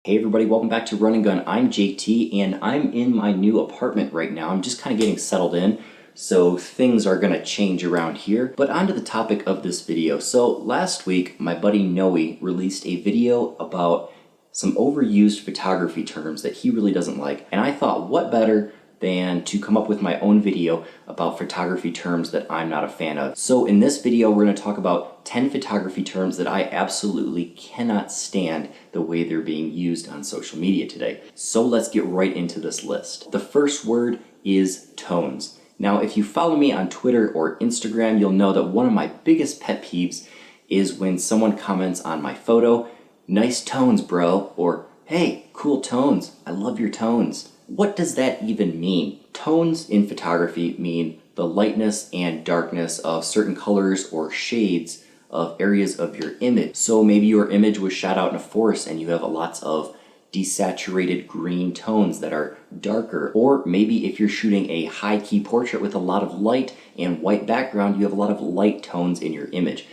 Hey everybody, welcome back to Run and Gun. I'm JT and I'm in my new apartment right now. I'm just kind of getting settled in, so things are going to change around here. But on to the topic of this video. So last week, my buddy Noe released a video about some overused photography terms that he really doesn't like. And I thought, what better than to come up with my own video about photography terms that I'm not a fan of. So in this video, we're going to talk about 10 photography terms that I absolutely cannot stand the way they're being used on social media today. So let's get right into this list. The first word is tones. Now, if you follow me on Twitter or Instagram, you'll know that one of my biggest pet peeves is when someone comments on my photo, "Nice tones, bro," or "Hey, cool tones, I love your tones." What does that even mean? Tones in photography mean the lightness and darkness of certain colors or shades of areas of your image. So maybe your image was shot out in a forest and you have lots of desaturated green tones that are darker. Or maybe if you're shooting a high-key portrait with a lot of light and white background, you have a lot of light tones in your image.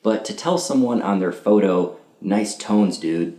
But to tell someone on their photo, "Nice tones, dude,"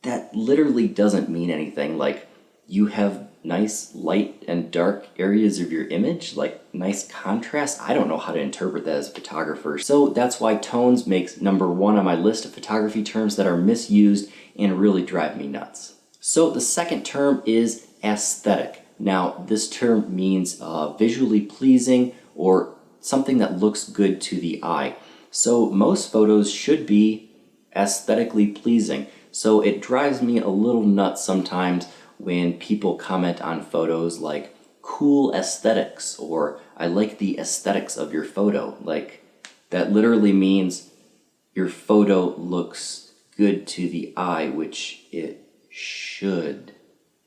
that literally doesn't mean anything. Like, you have nice light and dark areas of your image, like nice contrast. I don't know how to interpret that as a photographer. So that's why tones makes number one on my list of photography terms that are misused and really drive me nuts. So the second term is aesthetic. Now, this term means visually pleasing or something that looks good to the eye. So most photos should be aesthetically pleasing. So it drives me a little nuts sometimes when people comment on photos like "cool aesthetics" or "I like the aesthetics of your photo." Like, that literally means your photo looks good to the eye, which it should,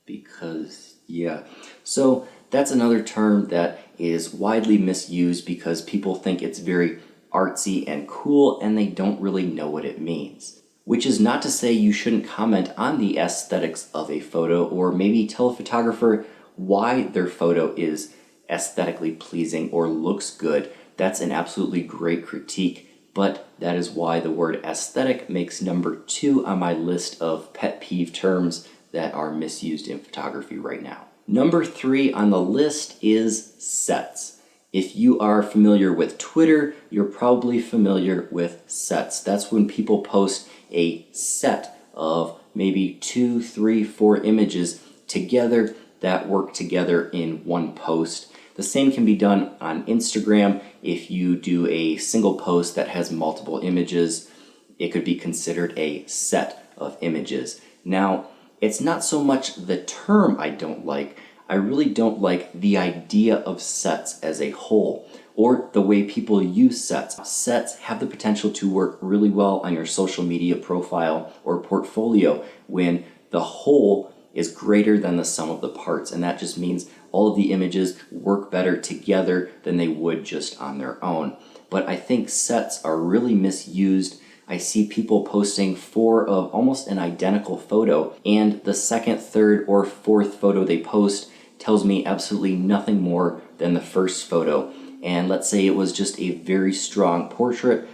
because yeah. So that's another term that is widely misused because people think it's very artsy and cool and they don't really know what it means. Which is not to say you shouldn't comment on the aesthetics of a photo or maybe tell a photographer why their photo is aesthetically pleasing or looks good. That's an absolutely great critique, but that is why the word aesthetic makes number 2 on my list of pet peeve terms that are misused in photography right now. Number 3 on the list is sets. If you are familiar with Twitter, you're probably familiar with sets. That's when people post a set of maybe 2, 3, 4 images together that work together in one post. The same can be done on Instagram. If you do a single post that has multiple images, it could be considered a set of images. Now, it's not so much the term I don't like. I really don't like the idea of sets as a whole, or the way people use sets. Sets have the potential to work really well on your social media profile or portfolio when the whole is greater than the sum of the parts, and that just means all of the images work better together than they would just on their own. But I think sets are really misused. I see people posting 4 of almost an identical photo, and the second, third, or fourth photo they post tells me absolutely nothing more than the first photo. And let's say it was just a very strong portrait.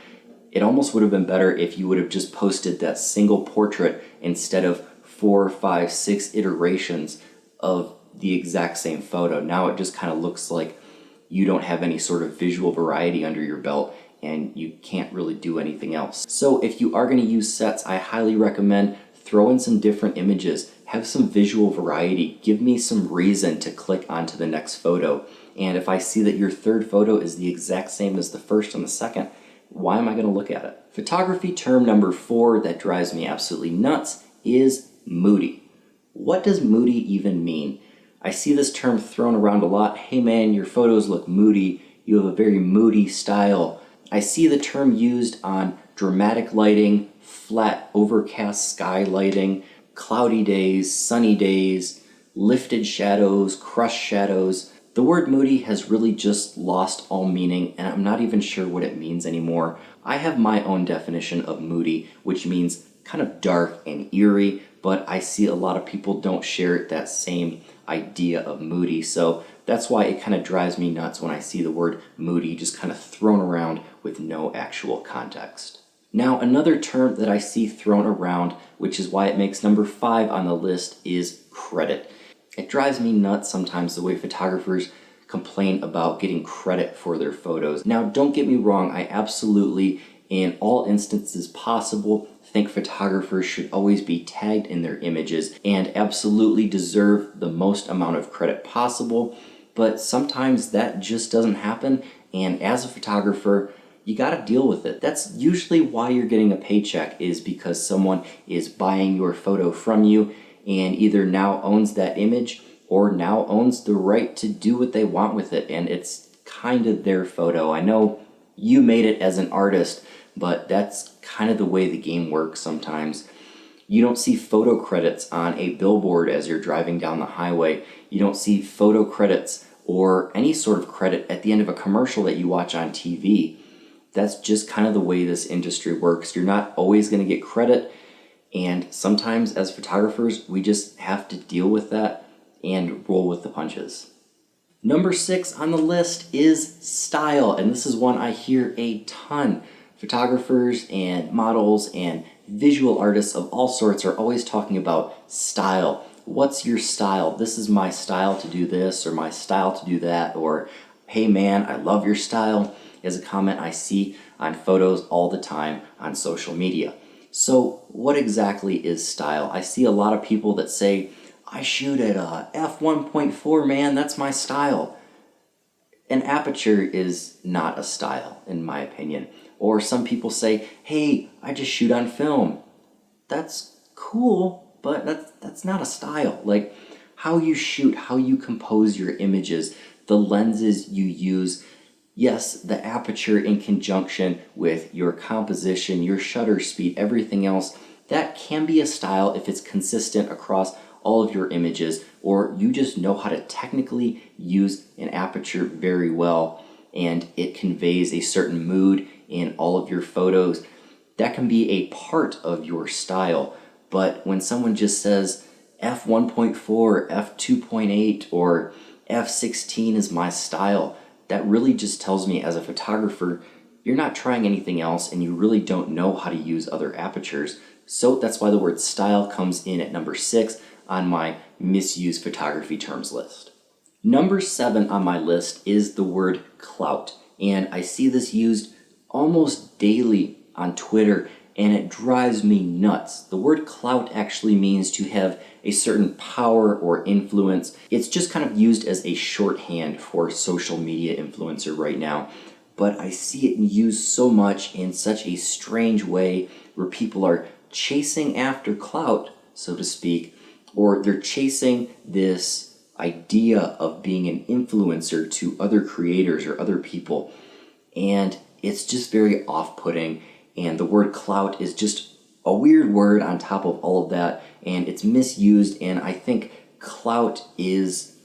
It almost would have been better if you would have just posted that single portrait instead of 4, 5, 6 iterations of the exact same photo. Now it just kind of looks like you don't have any sort of visual variety under your belt and you can't really do anything else. So if you are going to use sets, I highly recommend throw in some different images, have some visual variety, give me some reason to click onto the next photo. And if I see that your third photo is the exact same as the first and the second, why am I going to look at it? Photography term number 4 that drives me absolutely nuts is moody. What does moody even mean? I see this term thrown around a lot. "Hey man, your photos look moody. You have a very moody style." I see the term used on dramatic lighting, flat overcast sky lighting, cloudy days, sunny days, lifted shadows, crushed shadows. The word moody has really just lost all meaning, and I'm not even sure what it means anymore. I have my own definition of moody, which means kind of dark and eerie, but I see a lot of people don't share that same idea of moody, so that's why it kind of drives me nuts when I see the word moody just kind of thrown around with no actual context. Now, another term that I see thrown around, which is why it makes number 5 on the list, is credit. It drives me nuts sometimes the way photographers complain about getting credit for their photos. Now, don't get me wrong, I absolutely, in all instances possible, think photographers should always be tagged in their images and absolutely deserve the most amount of credit possible, but sometimes that just doesn't happen, and as a photographer, you gotta deal with it. That's usually why you're getting a paycheck, is because someone is buying your photo from you and either now owns that image or now owns the right to do what they want with it, and it's kind of their photo. I know you made it as an artist, but that's kind of the way the game works sometimes. You don't see photo credits on a billboard as you're driving down the highway. You don't see photo credits or any sort of credit at the end of a commercial that you watch on TV. That's just kind of the way this industry works. You're not always going to get credit, and sometimes as photographers, we just have to deal with that and roll with the punches. Number 6 on the list is style, and this is one I hear a ton. Photographers and models and visual artists of all sorts are always talking about style. What's your style? This is my style to do this, or my style to do that, or hey man, I love your style, is a comment I see on photos all the time on social media. So what exactly is style? I see a lot of people that say, I shoot at a f1.4, man, that's my style. An aperture is not a style, in my opinion. Or some people say, hey, I just shoot on film. That's cool, but that's not a style. Like, how you shoot, how you compose your images, the lenses you use, yes, the aperture in conjunction with your composition, your shutter speed, everything else, that can be a style if it's consistent across all of your images, or you just know how to technically use an aperture very well and it conveys a certain mood in all of your photos. That can be a part of your style. But when someone just says f1.4, f2.8, or f16 is my style, that really just tells me as a photographer, you're not trying anything else and you really don't know how to use other apertures. So that's why the word style comes in at number 6 on my misused photography terms list. Number 7 on my list is the word clout, and I see this used almost daily on Twitter, and it drives me nuts. The word clout actually means to have a certain power or influence. It's just kind of used as a shorthand for social media influencer right now, but I see it used so much in such a strange way where people are chasing after clout, so to speak, or they're chasing this idea of being an influencer to other creators or other people, and it's just very off-putting, and the word clout is just a weird word on top of all of that, and it's misused, and I think clout is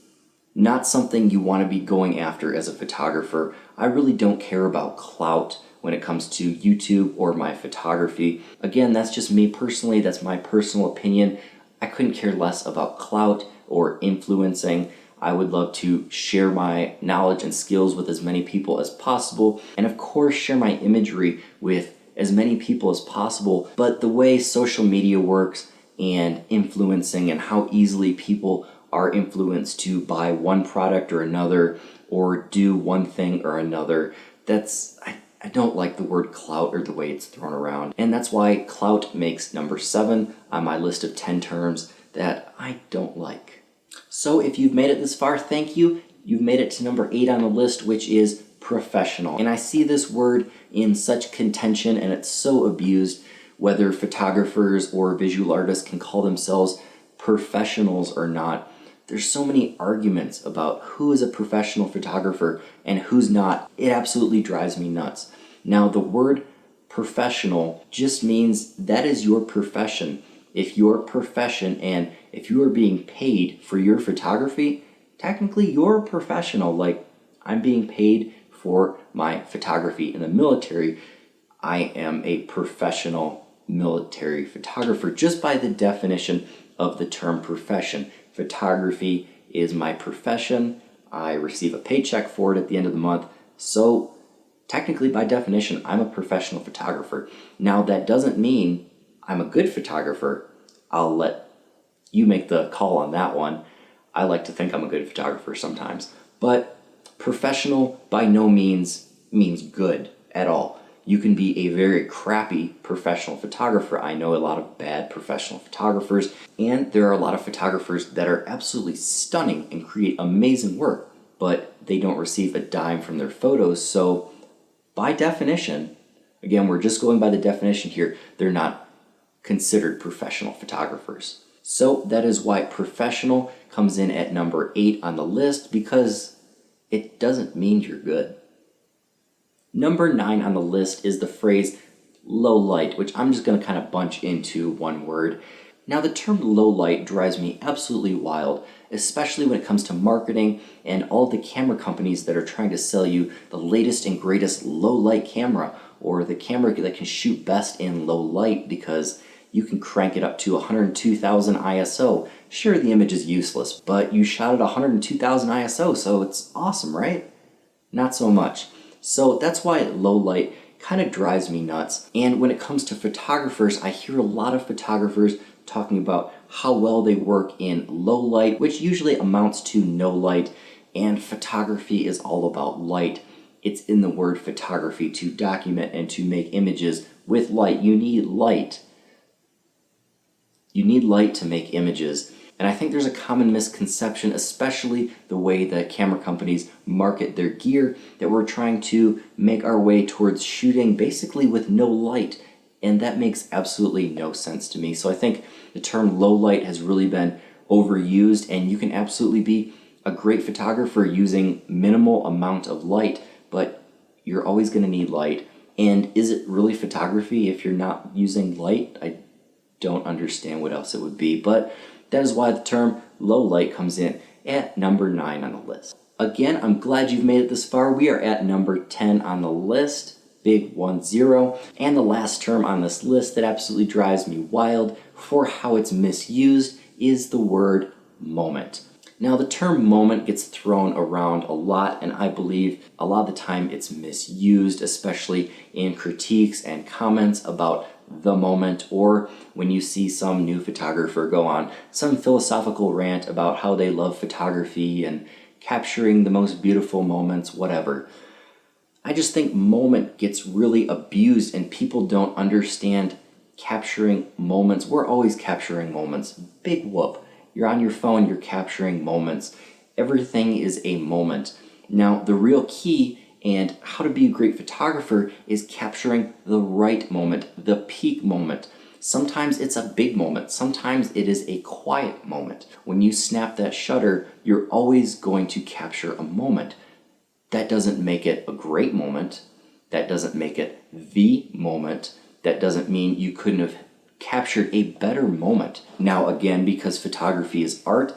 not something you want to be going after as a photographer. I really don't care about clout when it comes to YouTube or my photography. Again, that's just me personally, that's my personal opinion. I couldn't care less about clout or influencing. I would love to share my knowledge and skills with as many people as possible, and of course share my imagery with as many people as possible. But the way social media works and influencing and how easily people are influenced to buy one product or another or do one thing or another, I don't like the word clout or the way it's thrown around. And that's why clout makes number 7 on my list of 10 terms that I don't like. So if you've made it this far, thank you. You've made it to number 8 on the list, which is professional. And I see this word in such contention, and it's so abused, whether photographers or visual artists can call themselves professionals or not. There's so many arguments about who is a professional photographer and who's not. It absolutely drives me nuts. Now, the word professional just means that is your profession. If your profession and if you are being paid for your photography, technically you're a professional. Like, I'm being paid for my photography in the military. I am a professional military photographer just by the definition of the term profession. Photography is my profession. I receive a paycheck for it at the end of the month. So technically, by definition, I'm a professional photographer. Now, that doesn't mean I'm a good photographer. I'll let you make the call on that one. I like to think I'm a good photographer sometimes. But professional by no means good at all. You can be a very crappy professional photographer. I know a lot of bad professional photographers, and there are a lot of photographers that are absolutely stunning and create amazing work, but they don't receive a dime from their photos. So by definition, again, we're just going by the definition here, they're not considered professional photographers. So that is why professional comes in at number 8 on the list, because it doesn't mean you're good. Number 9 on the list is the phrase low light, which I'm just going to kind of bunch into one word. Now, the term low light drives me absolutely wild, especially when it comes to marketing and all the camera companies that are trying to sell you the latest and greatest low light camera, or the camera that can shoot best in low light because you can crank it up to 102,000 ISO. Sure, the image is useless, but you shot at 102,000 ISO, so it's awesome, right? Not so much. So that's why low light kind of drives me nuts. And when it comes to photographers, I hear a lot of photographers talking about how well they work in low light, which usually amounts to no light. And photography is all about light. It's in the word photography, to document and to make images with light. You need light. You need light to make images. And I think there's a common misconception, especially the way that camera companies market their gear, that we're trying to make our way towards shooting basically with no light. And that makes absolutely no sense to me. So I think the term low light has really been overused, and you can absolutely be a great photographer using minimal amount of light, but you're always going to need light. And is it really photography if you're not using light? I don't understand what else it would be, but that is why the term low light comes in at number 9 on the list. Again, I'm glad you've made it this far. We are at number 10 on the list, big 1-0. And the last term on this list that absolutely drives me wild for how it's misused is the word moment. Now, the term moment gets thrown around a lot, and I believe a lot of the time it's misused, especially in critiques and comments about the moment, or when you see some new photographer go on some philosophical rant about how they love photography and capturing the most beautiful moments, whatever. I just think moment gets really abused, and people don't understand capturing moments. We're always capturing moments. Big whoop. You're on your phone, you're capturing moments. Everything is a moment. Now, the real key and how to be a great photographer is capturing the right moment, the peak moment. Sometimes it's a big moment. Sometimes it is a quiet moment. When you snap that shutter, you're always going to capture a moment. That doesn't make it a great moment. That doesn't make it the moment. That doesn't mean you couldn't have captured a better moment. Now, again, because photography is art,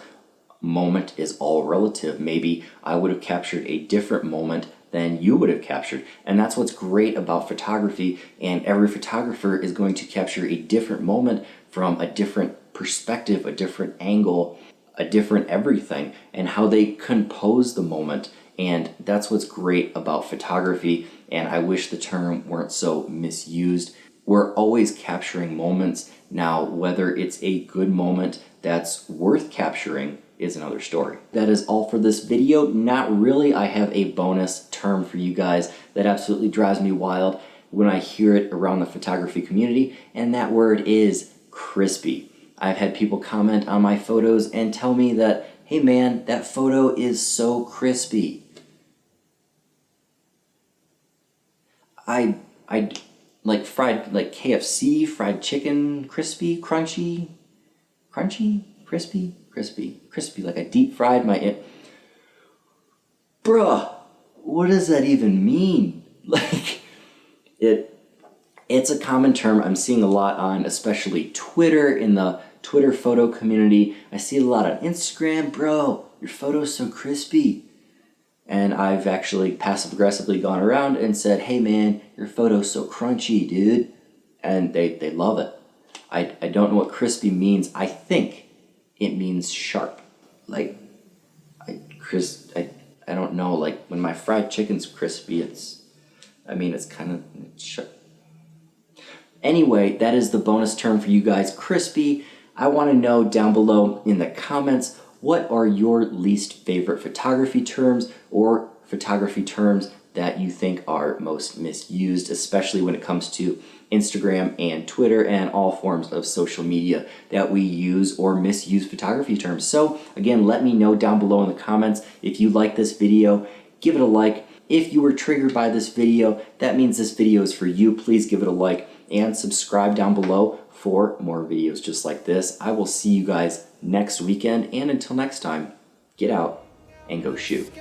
moment is all relative. Maybe I would have captured a different moment than you would have captured. And that's what's great about photography, and every photographer is going to capture a different moment from a different perspective, a different angle, a different everything, and how they compose the moment. And that's what's great about photography, and I wish the term weren't so misused. We're always capturing moments. Now, whether it's a good moment that's worth capturing is another story. That is all for this video. Not really. I have a bonus term for you guys that absolutely drives me wild when I hear it around the photography community, and that word is crispy. I've had people comment on my photos and tell me that, hey man, that photo is so crispy. I like fried, like KFC, fried chicken, crispy, crunchy, crispy, like I deep fried my, bruh, what does that even mean? Like, it's a common term I'm seeing a lot on, especially Twitter, in the Twitter photo community. I see it a lot on Instagram. Bro, your photo's so crispy. And I've actually passive-aggressively gone around and said, hey man, your photo's so crunchy, dude. And they love it. I don't know what crispy means. I think it means sharp. Like, I don't know, like when my fried chicken's crispy, it's, I mean, it's kind of... Anyway, that is the bonus term for you guys. Crispy, I want to know down below in the comments, what are your least favorite photography terms or photography terms that you think are most misused, especially when it comes to Instagram and Twitter and all forms of social media that we use or misuse photography terms. So again, let me know down below in the comments. If you like this video, give it a like. If you were triggered by this video, that means this video is for you. Please give it a like and subscribe down below for more videos just like this. I will see you guys next weekend, and until next time, get out and go shoot.